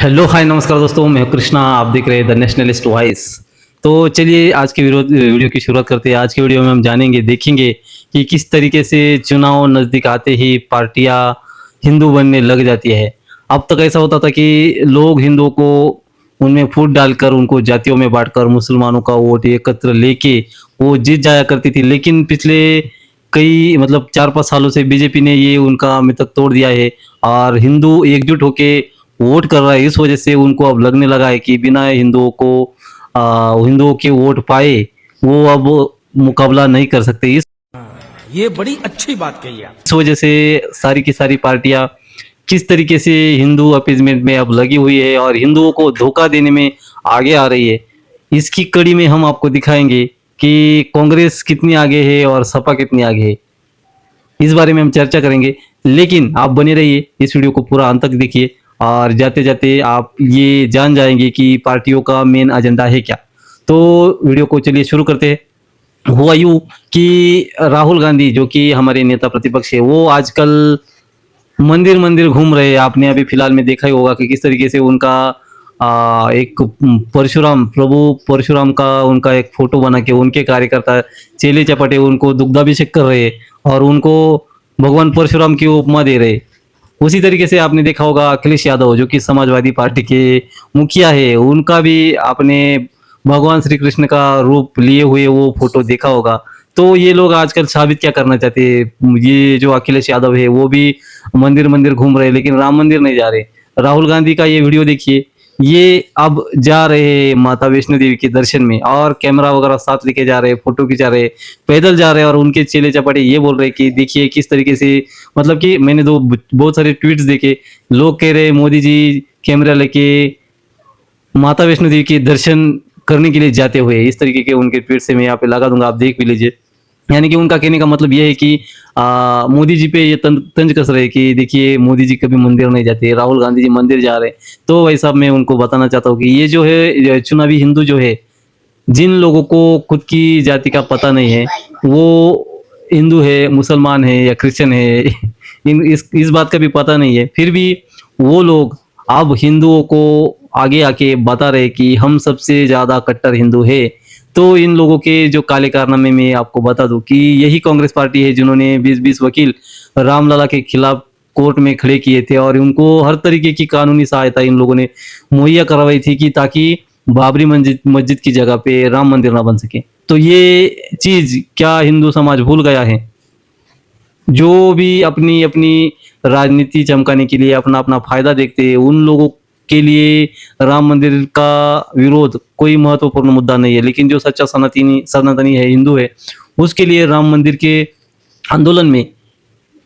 Hello hi नमस्कार दोस्तों, मैं हूं कृष्णा। आप देख रहे हैं द नेशनलिस्ट वॉइस। तो चलिए आज के वीडियो की शुरुआत करते हैं। आज के वीडियो में हम जानेंगे देखेंगे कि किस तरीके से चुनाव नज़दीक आते ही पार्टियां हिंदू बनने लग जाती है। अब तक ऐसा होता था कि लोग हिंदुओं को उनमें फूट डालकर उनको जातियों में बांटकर मुसलमानों का वोट एकत्र लेके वो जीत जाया करती थी। लेकिन पिछले कई 4-5 सालों से बीजेपी ने ये उनका मिथक तोड़ दिया है और हिंदू एकजुट होके वोट कर रहा है। इस वजह से उनको अब लगने लगा है कि बिना हिंदुओं के वोट पाए वो अब मुकाबला नहीं कर सकते। ये बड़ी अच्छी बात कही आप। इस वजह से सारी की सारी पार्टियां किस तरीके से हिंदू अपीजमेंट में अब लगी हुई है और हिंदुओं को धोखा देने में आगे आ रही है। इसकी कड़ी में हम आपको दिखाएंगे कि कांग्रेस कितनी आगे है और सपा कितनी आगे है। इस बारे में हम चर्चा करेंगे, लेकिन आप बने रहिए, इस वीडियो को पूरा अंत तक देखिए और जाते जाते आप ये जान जाएंगे कि पार्टियों का मेन एजेंडा है क्या। तो वीडियो को चलिए शुरू करते हैं। हुआ यूं कि राहुल गांधी जो कि हमारे नेता प्रतिपक्ष है, वो आजकल मंदिर मंदिर घूम रहे हैं। आपने अभी फिलहाल में देखा ही होगा कि किस तरीके से उनका एक प्रभु परशुराम का उनका एक फोटो बना के उनके कार्यकर्ता चेले चपाटे उनको दुग्धाभिषेक कर रहे हैं और उनको भगवान परशुराम की उपमा दे रहे। उसी तरीके से आपने देखा होगा अखिलेश यादव जो कि समाजवादी पार्टी के मुखिया है, उनका भी आपने भगवान श्री कृष्ण का रूप लिए हुए वो फोटो देखा होगा। तो ये लोग आजकल साबित क्या करना चाहते हैं, ये जो अखिलेश यादव है वो भी मंदिर मंदिर घूम रहे लेकिन राम मंदिर नहीं जा रहे। राहुल गांधी का ये वीडियो देखिए, ये अब जा रहे हैं माता वैष्णो देवी के दर्शन में और कैमरा वगैरह साथ लेके जा रहे हैं, फोटो खिंचा रहे, पैदल जा रहे हैं और उनके चेले चपाटे ये बोल रहे कि देखिए किस तरीके से कि मैंने बहुत सारे ट्वीट्स देखे, लोग कह रहे मोदी जी कैमरा लेके माता वैष्णो देवी के दर्शन करने के लिए जाते हुए। इस तरीके के उनके ट्वीट से मैं यहाँ पे लगा दूंगा, आप देख भी लीजिए। यानी कि उनका कहने का मतलब ये है कि मोदी जी पे ये तंज कस रहे कि देखिए मोदी जी कभी मंदिर नहीं जाते, राहुल गांधी जी मंदिर जा रहे हैं। तो भाई साहब मैं उनको बताना चाहता हूँ कि ये जो है चुनावी हिंदू जो है, जिन लोगों को खुद की जाति का पता नहीं है, वो हिंदू है, मुसलमान है या क्रिश्चियन है इस बात का भी पता नहीं है, फिर भी वो लोग अब हिंदुओं को आगे आके बता रहे कि हम सबसे ज्यादा कट्टर हिंदू है। तो इन लोगों के जो काले कारनामे में आपको बता दूं कि यही कांग्रेस पार्टी है जिन्होंने 20-20 वकील रामलला के खिलाफ कोर्ट में खड़े किए थे और उनको हर तरीके की कानूनी सहायता इन लोगों ने मुहैया करवाई थी कि ताकि बाबरी मस्जिद की जगह पे राम मंदिर ना बन सके। तो ये चीज क्या हिंदू समाज भूल गया है? जो भी अपनी अपनी राजनीति चमकाने के लिए अपना अपना फायदा देखते हैं, उन लोगों के लिए राम मंदिर का विरोध कोई महत्वपूर्ण मुद्दा नहीं है। लेकिन जो सच्चा सनातनी है, हिंदू है, उसके लिए राम मंदिर के आंदोलन में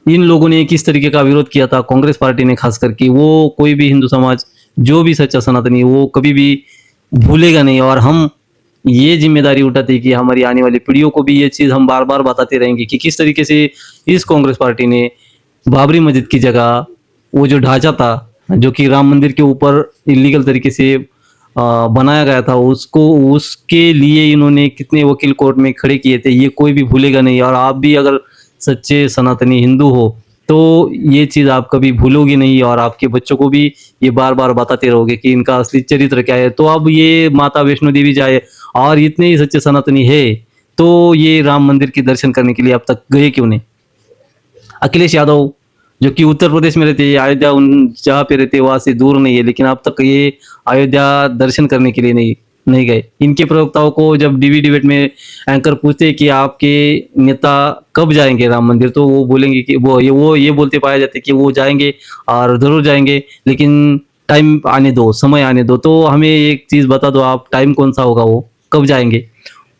इन लोगों ने किस तरीके का विरोध किया था, कांग्रेस पार्टी ने खास करके, वो कोई भी हिंदू समाज जो भी सच्चा सनातनी वो कभी भी भूलेगा नहीं। और हम ये जिम्मेदारी उठाते हैं कि हमारी आने वाली पीढ़ियों को भी ये चीज हम बार बार बताते रहेंगे कि किस तरीके से इस कांग्रेस पार्टी ने बाबरी मस्जिद की जगह वो जो ढांचा था जो कि राम मंदिर के ऊपर इलीगल तरीके से बनाया गया था, उसके लिए इन्होंने कितने वकील कोर्ट में खड़े किए थे, ये कोई भी भूलेगा नहीं। और आप भी अगर सच्चे सनातनी हिंदू हो तो ये चीज आप कभी भूलोगे नहीं और आपके बच्चों को भी ये बार बार बताते रहोगे कि इनका असली चरित्र क्या है। तो अब ये माता वैष्णो देवी जाए और इतने ही सच्चे सनातनी है तो ये राम मंदिर के दर्शन करने के लिए अब तक गए क्यों नहीं? अखिलेश यादव जो कि उत्तर प्रदेश में रहते हैं, अयोध्या उन जहाँ पे रहते हैं वहां से दूर नहीं है, लेकिन अब तक ये अयोध्या दर्शन करने के लिए नहीं गए। इनके प्रवक्ताओं को जब डीवी डिबेट में एंकर पूछते हैं कि आपके नेता कब जाएंगे राम मंदिर, तो वो बोलेंगे कि वो ये बोलते पाए जाते कि वो जाएंगे और जरूर जाएंगे, लेकिन टाइम आने दो, समय आने दो। तो हमें एक चीज बता दो, आप टाइम कौन सा होगा, वो कब जाएंगे?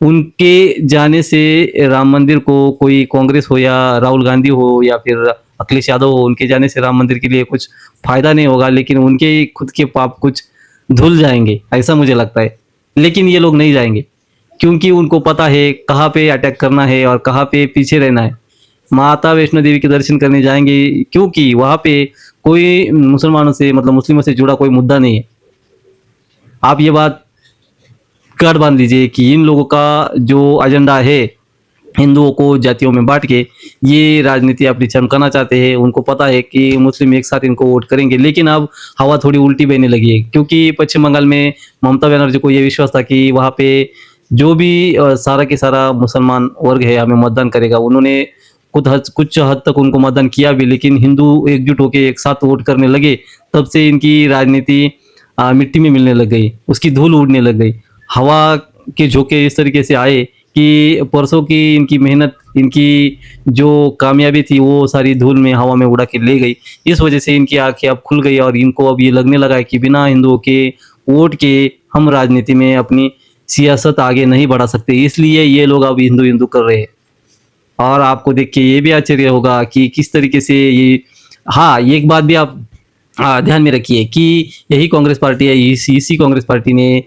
उनके जाने से राम मंदिर को कोई कांग्रेस हो या राहुल गांधी हो या फिर अखिलेश यादव हो, उनके जाने से राम मंदिर के लिए कुछ फायदा नहीं होगा, लेकिन उनके खुद के पाप कुछ धुल जाएंगे, ऐसा मुझे लगता है। लेकिन ये लोग नहीं जाएंगे क्योंकि उनको पता है कहाँ पे अटैक करना है और कहाँ पे पीछे रहना है। माता वैष्णो देवी के दर्शन करने जाएंगे क्योंकि वहां पे कोई मुसलमानों से मुस्लिमों से जुड़ा कोई मुद्दा नहीं है। आप ये बात गांठ बांध लीजिए कि इन लोगों का जो एजेंडा है हिंदुओं को जातियों में बांट के ये राजनीति अपनी चमकाना चाहते हैं। उनको पता है कि मुस्लिम एक साथ इनको वोट करेंगे, लेकिन अब हवा थोड़ी उल्टी बहने लगी है, क्योंकि पश्चिम बंगाल में ममता बनर्जी को ये विश्वास था कि वहाँ पे जो भी सारा के सारा मुसलमान वर्ग है हमें मतदान करेगा। उन्होंने कुछ हद तक उनको मतदान किया भी, लेकिन हिंदू एकजुट होकर एक साथ वोट करने लगे, तब से इनकी राजनीति मिट्टी में मिलने लग गई, उसकी धूल उड़ने लग गई। हवा के झोंके इस तरीके से आए कि परसों की इनकी मेहनत, इनकी जो कामयाबी थी, वो सारी धूल में हवा में उड़ा के ले गई। इस वजह से इनकी आंखें अब खुल गई और इनको अब ये लगने लगा है कि बिना हिंदुओं के वोट के हम राजनीति में अपनी सियासत आगे नहीं बढ़ा सकते। इसलिए ये लोग अब हिंदू हिंदू कर रहे हैं। और आपको देख के ये भी आश्चर्य होगा कि किस तरीके से ये, हाँ, ये एक बात भी आप ध्यान में रखिए कि यही कांग्रेस पार्टी है, इसी कांग्रेस पार्टी ने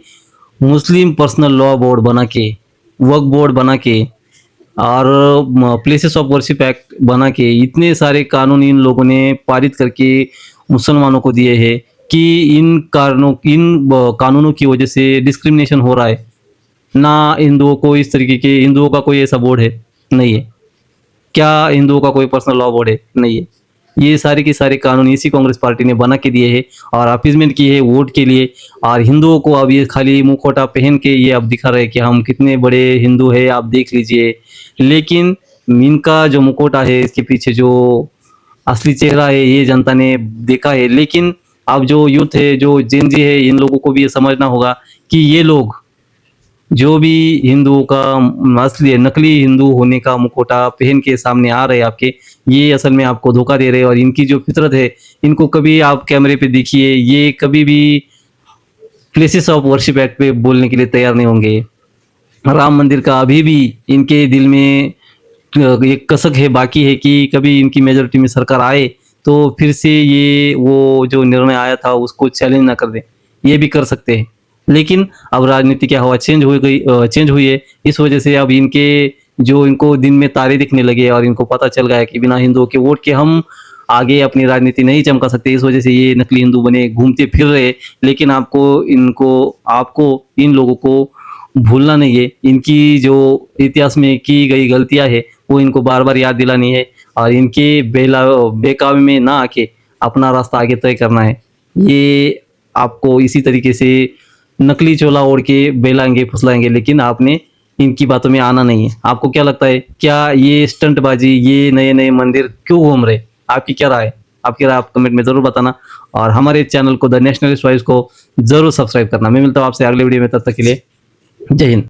मुस्लिम पर्सनल लॉ बोर्ड बना के, वक्फ बोर्ड बना के और प्लेसेस ऑफ वर्शिप एक्ट बना के इतने सारे कानून इन लोगों ने पारित करके मुसलमानों को दिए हैं कि इन कानूनों की वजह से डिस्क्रिमिनेशन हो रहा है। ना हिंदुओं को इस तरीके के, हिंदुओं का कोई ऐसा बोर्ड है? नहीं है। क्या हिंदुओं का कोई पर्सनल लॉ बोर्ड है? नहीं है। ये सारे के सारे कानून इसी कांग्रेस पार्टी ने बना के दिए हैं और अपीजमेंट की है वोट के लिए। और हिंदुओं को अब ये खाली मुखौटा पहन के ये अब दिखा रहे हैं कि हम कितने बड़े हिंदू है, आप देख लीजिए। लेकिन इनका जो मुखौटा है, इसके पीछे जो असली चेहरा है, ये जनता ने देखा है। लेकिन अब जो यूथ है, जो जेन जी है, इन लोगों को भी ये समझना होगा कि ये लोग जो भी हिंदुओं का असली नकली हिंदू होने का मुखौटा पहन के सामने आ रहे हैं आपके, ये असल में आपको धोखा दे रहे हैं। और इनकी जो फितरत है, इनको कभी आप कैमरे पे देखिए, ये कभी भी प्लेसेस ऑफ वर्शिप एक्ट पे बोलने के लिए तैयार नहीं होंगे। राम मंदिर का अभी भी इनके दिल में एक कसक है, बाकी है कि कभी इनकी मेजोरिटी में सरकार आए तो फिर से ये वो जो निर्णय आया था उसको चैलेंज ना कर दें। ये भी कर सकते हैं, लेकिन अब राजनीति की हवा चेंज हुई है। इस वजह से अब इनको दिन में तारे दिखने लगे और इनको पता चल गया कि बिना हिंदुओं के वोट के हम आगे अपनी राजनीति नहीं चमका सकते। इस वजह से ये नकली हिंदू बने घूमते फिर रहे। लेकिन आपको इन लोगों को भूलना नहीं है। इनकी जो इतिहास में की गई गलतियां है, वो इनको बार बार याद दिलानी है और इनके बेकाबू में ना आके अपना रास्ता आगे तय करना है। ये आपको इसी तरीके से नकली चोला ओढ़ के बेलाएंगे फुसलाएंगे, लेकिन आपने इनकी बातों में आना नहीं है। आपको क्या लगता है, क्या ये स्टंटबाजी, ये नए नए मंदिर क्यों घूम रहे? आपकी क्या राय है? आपकी राय आप कमेंट में जरूर बताना और हमारे चैनल को द नेशनलिस्ट वॉइस को जरूर सब्सक्राइब करना। मैं मिलता हूँ आपसे अगले वीडियो में, तब तक के लिए जय हिंद।